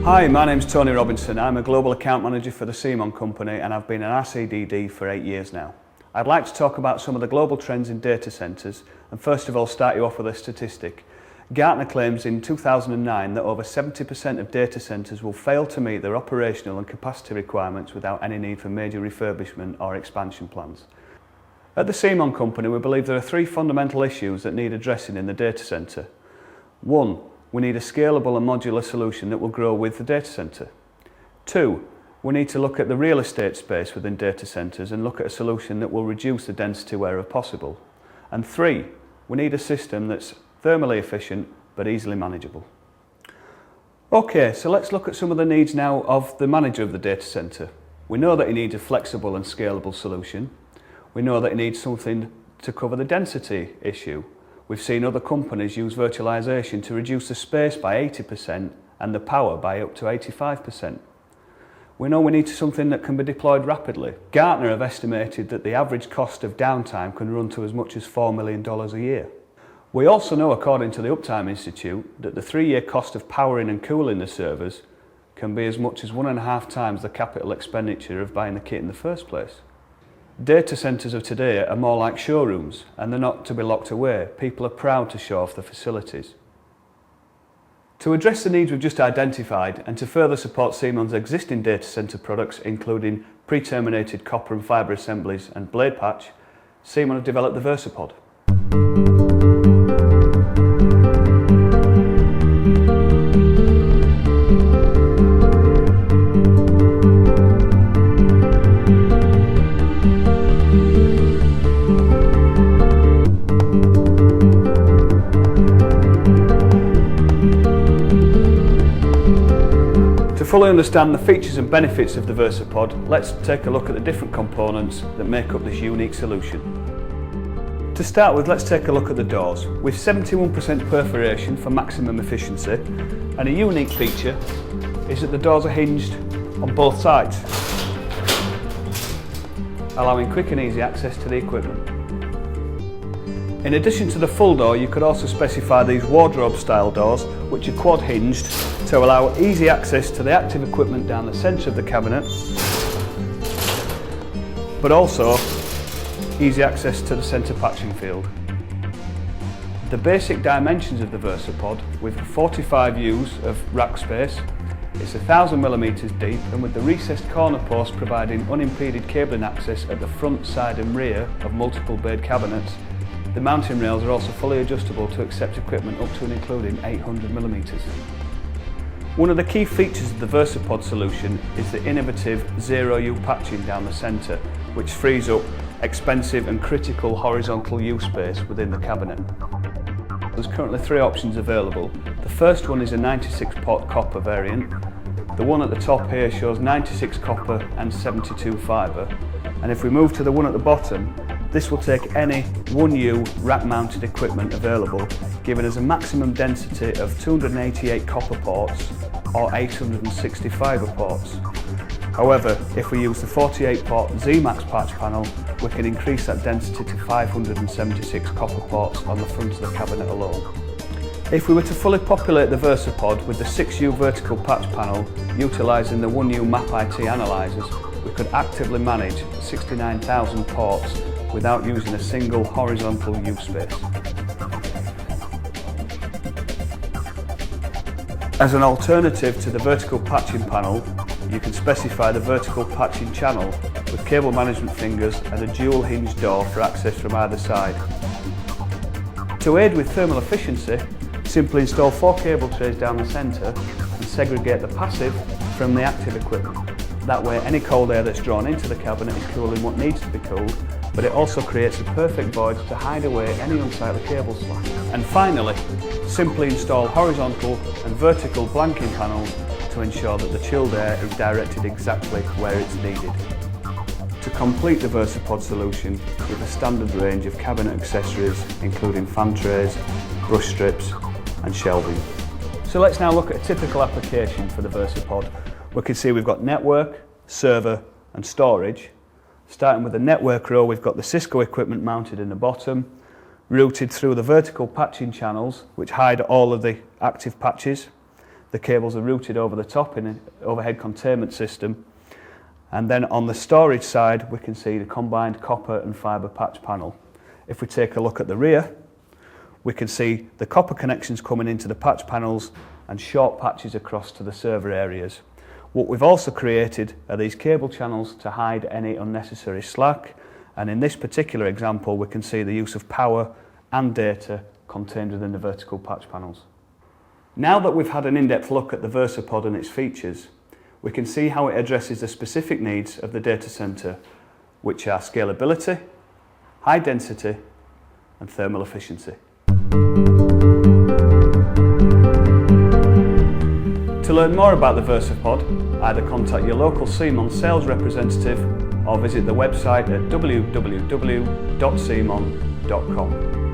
Hi, my name's Tony Robinson. I'm a Global Account Manager for the Siemon company and I've been an RCDD for 8 years now. I'd like to talk about some of the global trends in data centres and first of all start you off with a statistic. Gartner claims in 2009 that over 70% of data centres will fail to meet their operational and capacity requirements without any need for major refurbishment or expansion plans. At the Siemon company we believe there are 3 fundamental issues that need addressing in the data centre. 1. We need a scalable and modular solution that will grow with the data centre. 2. We need to look at the real estate space within data centres and look at a solution that will reduce the density wherever possible. And 3. We need a system that's thermally efficient but easily manageable. Okay, so let's look at some of the needs now of the manager of the data centre. We know that he needs a flexible and scalable solution. We know that he needs something to cover the density issue. We've seen other companies use virtualization to reduce the space by 80% and the power by up to 85%. We know we need something that can be deployed rapidly. Gartner have estimated that the average cost of downtime can run to as much as $4 million a year. We also know, according to the Uptime Institute, that the 3-year cost of powering and cooling the servers can be as much as 1.5 times the capital expenditure of buying the kit in the first place. Data centres of today are more like showrooms and they're not to be locked away. People are proud to show off the facilities. To address the needs we've just identified and to further support Siemon's existing data centre products including pre-terminated copper and fibre assemblies and blade patch, Siemon have developed the VersaPOD. To fully understand the features and benefits of the VersaPOD, let's take a look at the different components that make up this unique solution. To start with, let's take a look at the doors. With 71% perforation for maximum efficiency, and a unique feature is that the doors are hinged on both sides, allowing quick and easy access to the equipment. In addition to the full door, you could also specify these wardrobe style doors, which are quad hinged to allow easy access to the active equipment down the centre of the cabinet, but also easy access to the centre patching field. The basic dimensions of the VersaPOD, with 45 U's of rack space, it's 1000mm deep, and with the recessed corner posts providing unimpeded cabling access at the front, side and rear of multiple bayed cabinets, the mounting rails are also fully adjustable to accept equipment up to and including 800mm. One of the key features of the VersaPOD solution is the innovative zero-U patching down the centre, which frees up expensive and critical horizontal U space within the cabinet. There's currently 3 options available. The first one is a 96-pot copper variant. The one at the top here shows 96 copper and 72 fibre. And if we move to the one at the bottom, this will take any 1U rack-mounted equipment available, giving us a maximum density of 288 copper ports or 860 fibre ports. However, if we use the 48-port Z-Max patch panel, we can increase that density to 576 copper ports on the front of the cabinet alone. If we were to fully populate the VersaPOD with the 6U vertical patch panel, utilising the 1U MAP IT analyzers, we could actively manage 69,000 ports without using a single horizontal U space. As an alternative to the vertical patching panel, you can specify the vertical patching channel with cable management fingers and a dual hinge door for access from either side. To aid with thermal efficiency, simply install 4 cable trays down the centre and segregate the passive from the active equipment. That way any cold air that's drawn into the cabinet is cooling what needs to be cooled, but it also creates a perfect void to hide away any unsightly cable slack. And finally, simply install horizontal and vertical blanking panels to ensure that the chilled air is directed exactly where it's needed. To complete the VersaPOD solution with a standard range of cabinet accessories including fan trays, brush strips and shelving. So let's now look at a typical application for the VersaPOD. We can see we've got network, server and storage. Starting with the network row, we've got the Cisco equipment mounted in the bottom, routed through the vertical patching channels which hide all of the active patches. The cables are routed over the top in an overhead containment system. And then on the storage side, we can see the combined copper and fibre patch panel. If we take a look at the rear, we can see the copper connections coming into the patch panels and short patches across to the server areas. What we've also created are these cable channels to hide any unnecessary slack, and in this particular example we can see the use of power and data contained within the vertical patch panels. Now that we've had an in-depth look at the VersaPOD and its features, we can see how it addresses the specific needs of the data centre, which are scalability, high density and thermal efficiency. To learn more about the VersaPOD, either contact your local Siemon sales representative or visit the website at www.siemon.com.